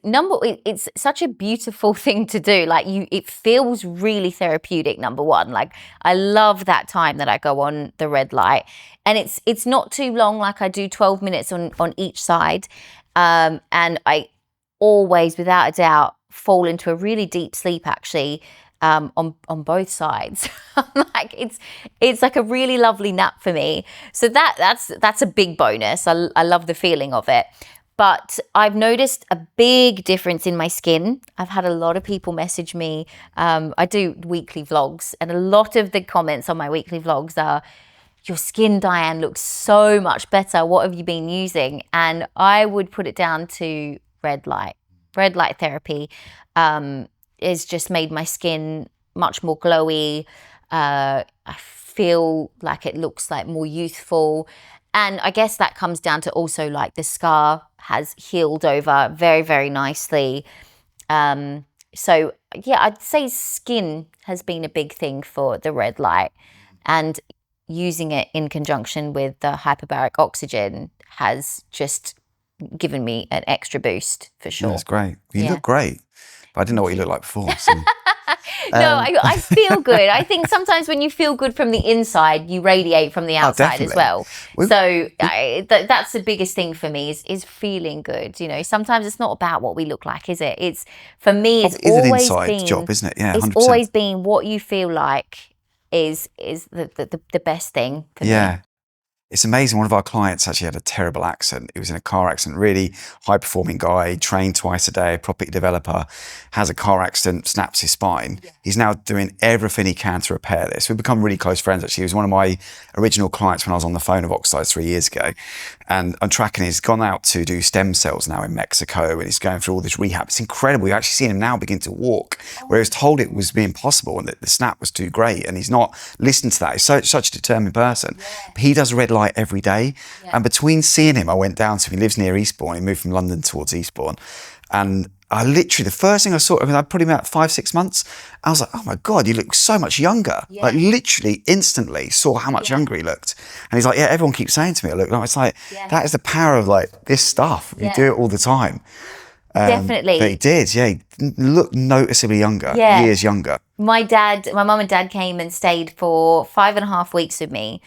such a beautiful thing to do. Like it feels really therapeutic, number one. Like I love that time that I go on the red light, and it's not too long. Like I do 12 minutes on each side. And I always, without a doubt, fall into a really deep sleep actually, on both sides. Like it's like a really lovely nap for me. So that's a big bonus. I love the feeling of it. But I've noticed a big difference in my skin. I've had a lot of people message me. I do weekly vlogs, and a lot of the comments on my weekly vlogs are, your skin, Dianne, looks so much better. What have you been using? And I would put it down to red light. Red light therapy has just made my skin much more glowy. I feel like it looks like more youthful. And I guess that comes down to also like the scar has healed over very, very nicely. So yeah, I'd say skin has been a big thing for the red light. And using it in conjunction with the hyperbaric oxygen has just given me an extra boost for sure. That's great. You Yeah. look great. But I didn't know what you looked like before. So. No, I feel good. I think sometimes when you feel good from the inside, you radiate from the outside as well. So that's the biggest thing for me is feeling good. You know, sometimes it's not about what we look like, is it? It's, for me, it's always an inside been job, isn't it? Yeah, 100%. It's always been what you feel like is the best thing for me. Yeah. It's amazing. One of our clients actually had a terrible accident. He was in a car accident, really high performing guy, trained twice a day, property developer, has a car accident, snaps his spine. Yeah. He's now doing everything he can to repair this. We've become really close friends, actually. He was one of my original clients when I was on the phone of Oxydise 3 years ago. And I'm tracking, he's gone out to do stem cells now in Mexico, and he's going through all this rehab. It's incredible. You've actually seen him now begin to walk, where he was told it was being possible and that the snap was too great. And he's not listened to that. He's such a determined person. Yeah. But he does red light every day. Yeah. And between seeing him, I went down to him. He lives near Eastbourne. He moved from London towards Eastbourne. And I literally, the first thing I saw, I put him out 5-6 months. I was like, oh my God, you look so much younger. Yeah. Like literally instantly saw how much younger he looked. And he's like, yeah, everyone keeps saying to me, I look like, it's like, that is the power of like this stuff. You do it all the time. Definitely. But he did, he looked noticeably younger, years younger. My mum and dad came and stayed for 5.5 weeks with me.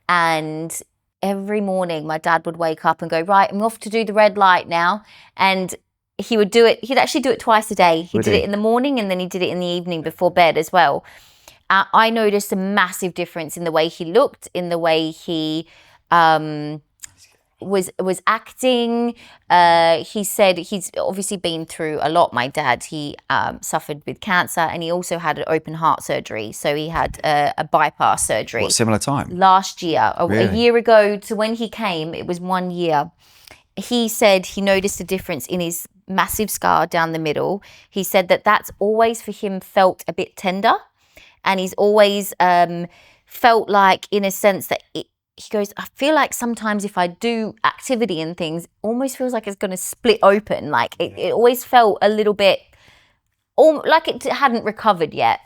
And every morning my dad would wake up and go, right, I'm off to do the red light now. And he would do it. He'd actually do it twice a day. He did it in the morning and then he did it in the evening before bed as well. I noticed a massive difference in the way he looked, in the way he was acting. He said he's obviously been through a lot. My dad, he suffered with cancer and he also had an open heart surgery. So he had a bypass surgery. What, similar time? Last year, a year ago to when he came, it was 1 year. He said he noticed a difference in his massive scar down the middle. He said that's always for him felt a bit tender, and he's always felt like, in a sense, that he goes, I feel like sometimes if I do activity and things, almost feels like it's going to split open. Like it always felt a little bit like it hadn't recovered yet.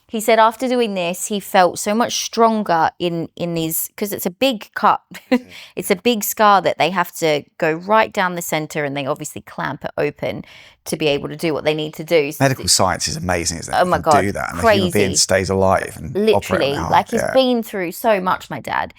He said after doing this, he felt so much stronger in his, because it's a big cut. It's a big scar that they have to go right down the center, and they obviously clamp it open to be able to do what they need to do. Medical science is amazing, isn't it? Oh my God, do that, and crazy. a human being stays alive and literally, like he's yeah. been through so much, my dad.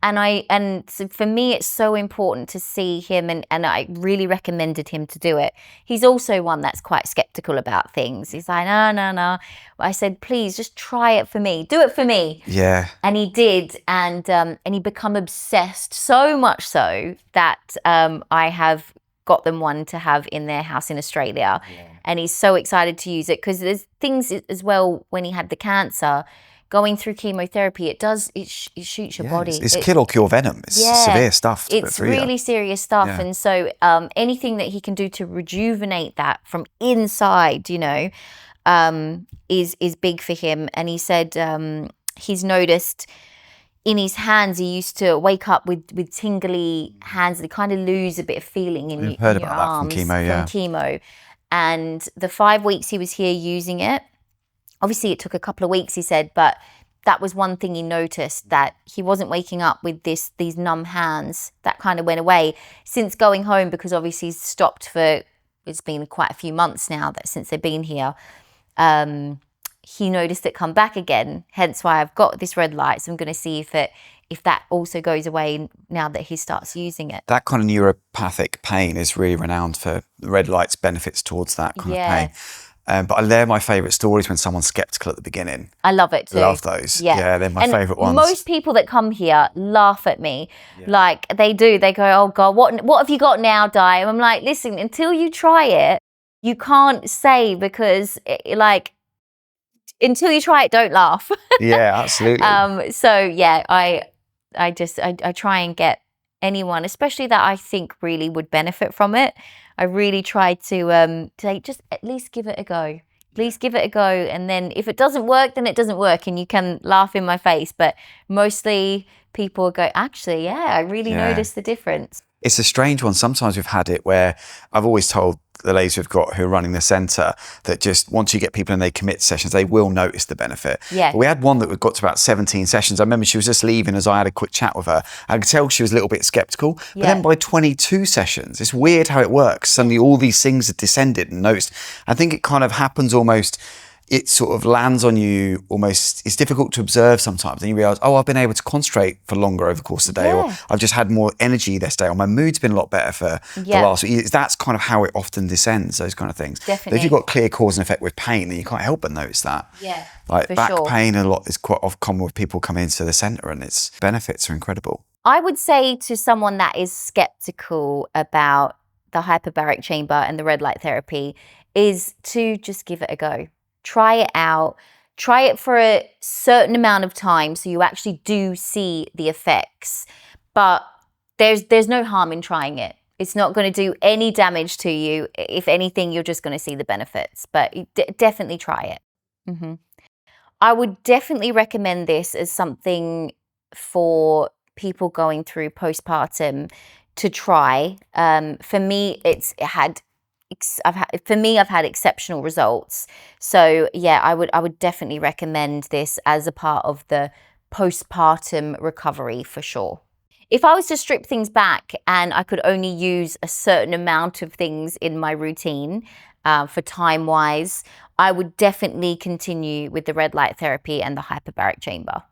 And so for me, it's so important to see him, and I really recommended him to do it. He's also one that's quite skeptical about things. He's like, no. I said, please just try it for me. Do it for me. Yeah. And he did, and he become obsessed, so much so that I have got them one to have in their house in Australia. Yeah. And he's so excited to use it because there's things as well when he had the cancer. Going through chemotherapy, it shoots your body. It's kill or cure venom. It's severe stuff. It's really serious stuff. Yeah. And so anything that he can do to rejuvenate that from inside, is big for him. And he said he's noticed in his hands, he used to wake up with tingly hands. They kind of lose a bit of feeling in your arms. From chemo, From chemo. And the 5 weeks he was here using it, obviously, it took a couple of weeks, he said, but that was one thing he noticed, that he wasn't waking up with these numb hands. That kind of went away since going home, because obviously he's stopped for, it's been quite a few months now since they've been here. He noticed it come back again, hence why I've got this red light. So I'm going to see if that also goes away now that he starts using it. That kind of neuropathic pain is really renowned for the red light's benefits towards that kind of pain. But they're my favourite stories when someone's sceptical at the beginning. I love it too. Love those. Yeah, they're my favourite ones. Most people that come here laugh at me. Yeah. Like they do. They go, oh God, what have you got now, Di? And I'm like, listen, until you try it, you can't say, because until you try it, don't laugh. Yeah, absolutely. So yeah, I try and get anyone, especially that I think really would benefit from it. I really try to say, just at least give it a go. At least give it a go. And then if it doesn't work, then it doesn't work. And you can laugh in my face. But mostly people go, actually, I really noticed the difference. It's a strange one. Sometimes we've had it where I've always told the ladies we've got who are running the centre, that just once you get people and they commit sessions, they will notice the benefit. Yeah. But we had one that got to about 17 sessions. I remember she was just leaving as I had a quick chat with her. I could tell she was a little bit sceptical. But then by 22 sessions, it's weird how it works. Suddenly all these things have descended and noticed. I think it kind of happens almost, it sort of lands on you almost, it's difficult to observe sometimes. And you realise, oh, I've been able to concentrate for longer over the course of the day, or I've just had more energy this day, or my mood's been a lot better for the last week. That's kind of how it often descends, those kind of things. Definitely. But if you've got clear cause and effect with pain, then you can't help but notice that. Yeah, like for back sure. pain a lot is quite common with people coming into the centre, and its benefits are incredible. I would say to someone that is skeptical about the hyperbaric chamber and the red light therapy is to just give it a go. Try it out. Try it for a certain amount of time so you actually do see the effects. But there's no harm in trying it. It's not going to do any damage to you. If anything, you're just going to see the benefits. But definitely try it. I would definitely recommend this as something for people going through postpartum to try. For me, I've had exceptional results. So yeah, I would definitely recommend this as a part of the postpartum recovery for sure. If I was to strip things back and I could only use a certain amount of things in my routine for time-wise, I would definitely continue with the red light therapy and the hyperbaric chamber.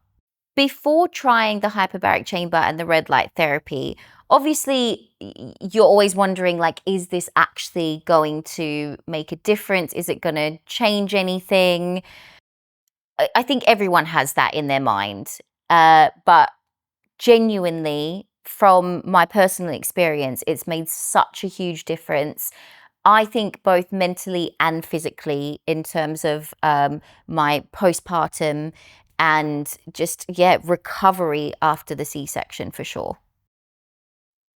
Before trying the hyperbaric chamber and the red light therapy, obviously you're always wondering, like, is this actually going to make a difference? Is it going to change anything? I think everyone has that in their mind. But genuinely, from my personal experience, it's made such a huge difference. I think both mentally and physically in terms of my postpartum and just, recovery after the C-section for sure.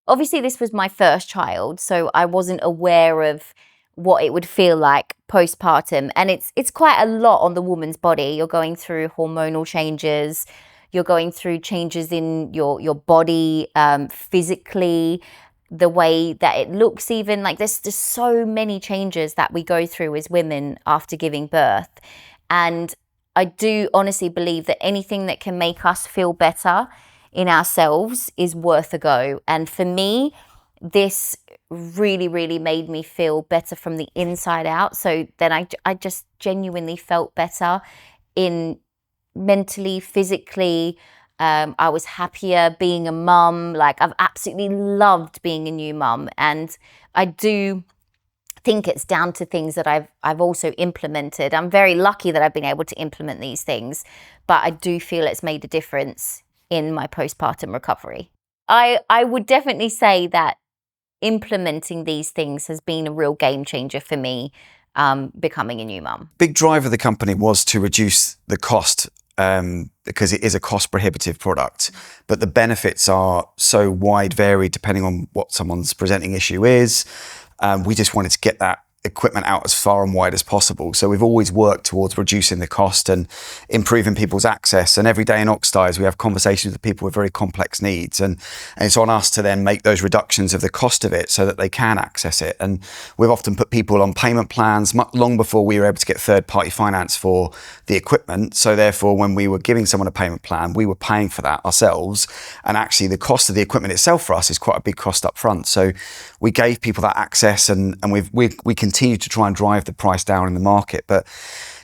Obviously, this was my first child, so I wasn't aware of what it would feel like postpartum. And it's quite a lot on the woman's body. You're going through hormonal changes. You're going through changes in your body, physically, the way that it looks even. Like there's just so many changes that we go through as women after giving birth. And I do honestly believe that anything that can make us feel better in ourselves is worth a go. And for me, this really, really made me feel better from the inside out. So then I just genuinely felt better in mentally, physically. I was happier being a mum. Like I've absolutely loved being a new mum. And I do think it's down to things that I've also implemented. I'm very lucky that I've been able to implement these things, but I do feel it's made a difference in my postpartum recovery. I would definitely say that implementing these things has been a real game changer for me, becoming a new mum. Big drive of the company was to reduce the cost because it is a cost prohibitive product, but the benefits are so wide varied depending on what someone's presenting issue is. We just wanted to get that equipment out as far and wide as possible. So we've always worked towards reducing the cost and improving people's access. And every day in Oxydise, we have conversations with people with very complex needs. And it's on us to then make those reductions of the cost of it so that they can access it. And we've often put people on payment plans long before we were able to get third-party finance for the equipment. So therefore, when we were giving someone a payment plan, we were paying for that ourselves. And actually the cost of the equipment itself for us is quite a big cost up front. So we gave people that access and we continue to try and drive the price down in the market. But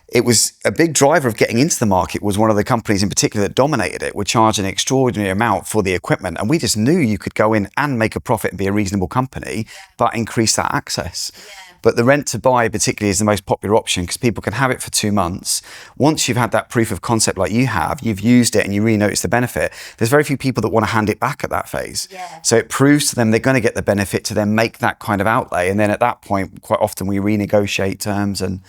it was a big driver of getting into the market was one of the companies in particular that dominated it. We're charging an extraordinary amount for the equipment. And we just knew you could go in and make a profit and be a reasonable company, but increase that access. Yeah. But the rent to buy particularly is the most popular option because people can have it for 2 months. Once you've had that proof of concept like you have, you've used it and you really notice the benefit, there's very few people that want to hand it back at that phase. Yeah. So it proves to them they're going to get the benefit to then make that kind of outlay. And then at that point, quite often we renegotiate terms. And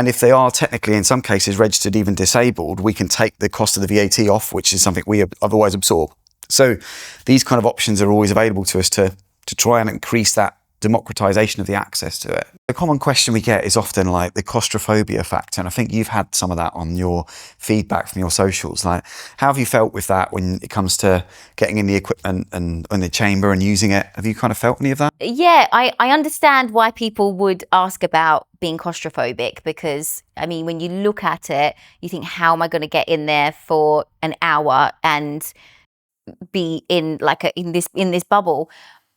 if they are technically, in some cases, registered even disabled, we can take the cost of the VAT off, which is something we otherwise absorb. So these kind of options are always available to us to try and increase that democratization of the access to it. The common question we get is often like the claustrophobia factor. And I think you've had some of that on your feedback from your socials. Like, how have you felt with that when it comes to getting in the equipment and in the chamber and using it? Have you kind of felt any of that? Yeah, I understand why people would ask about being claustrophobic, because I mean, when you look at it, you think, how am I going to get in there for an hour and be in like in this bubble?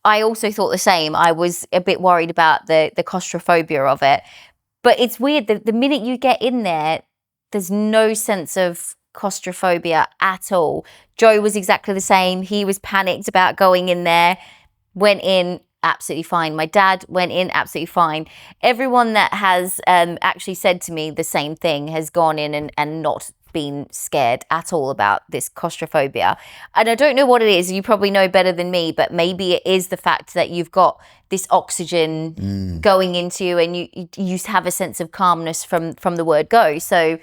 I also thought the same. I was a bit worried about the claustrophobia of it. But it's weird, the minute you get in there, there's no sense of claustrophobia at all. Joe was exactly the same. He was panicked about going in there, went in absolutely fine. My dad went in absolutely fine. Everyone that has actually said to me the same thing has gone in and not been scared at all about this claustrophobia. And I don't know what it is. You probably know better than me, but maybe it is the fact that you've got this oxygen going into you, and you have a sense of calmness from the word go. So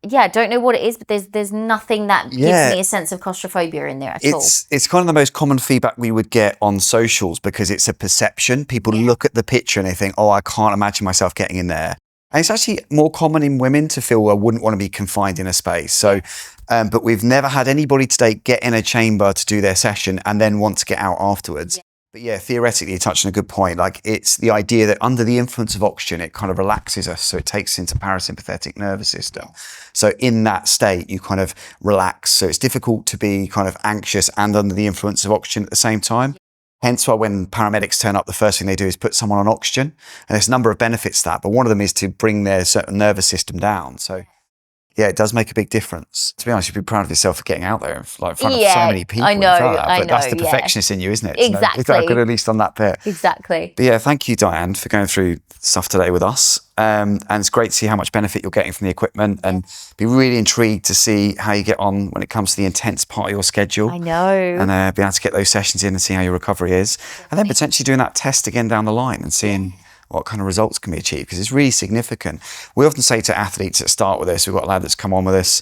yeah, I don't know what it is, but there's nothing that gives me a sense of claustrophobia in there at all. It's kind of the most common feedback we would get on socials, because it's a perception. People look at the picture and they think, oh, I can't imagine myself getting in there. And it's actually more common in women to feel I wouldn't want to be confined in a space. So, but we've never had anybody to date get in a chamber to do their session and then want to get out afterwards. Yeah. But yeah, theoretically, you're touching a good point. Like, it's the idea that under the influence of oxygen, it kind of relaxes us. So it takes us into parasympathetic nervous system. So in that state, you kind of relax. So it's difficult to be kind of anxious and under the influence of oxygen at the same time. Hence why when paramedics turn up, the first thing they do is put someone on oxygen. And there's a number of benefits to that, but one of them is to bring their certain nervous system down. So yeah, it does make a big difference. To be honest, you'd be proud of yourself for getting out there, like in front of so many people. I know, in front of that. I But that's the know, perfectionist in you, isn't it? Exactly. So good, at least on that bit. Exactly. But yeah, thank you, Dianne, for going through stuff today with us. And it's great to see how much benefit you're getting from the equipment, and be really intrigued to see how you get on when it comes to the intense part of your schedule. I know. And be able to get those sessions in and see how your recovery is. And then potentially doing that test again down the line and seeing what kind of results can be achieved, because it's really significant. We often say to athletes that start with us, we've got a lad that's come on with us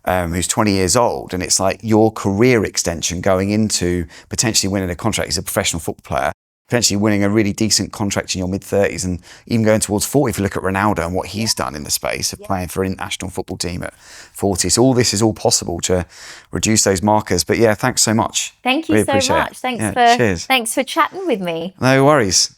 who's 20 years old, and it's like your career extension going into potentially winning a contract. He's a professional football player, potentially winning a really decent contract in your mid-30s, and even going towards 40 if you look at Ronaldo and what he's done in the space of playing for an international football team at 40. So all this is all possible to reduce those markers. But yeah, thanks so much. Thank you so much. Thanks for chatting with me. No worries.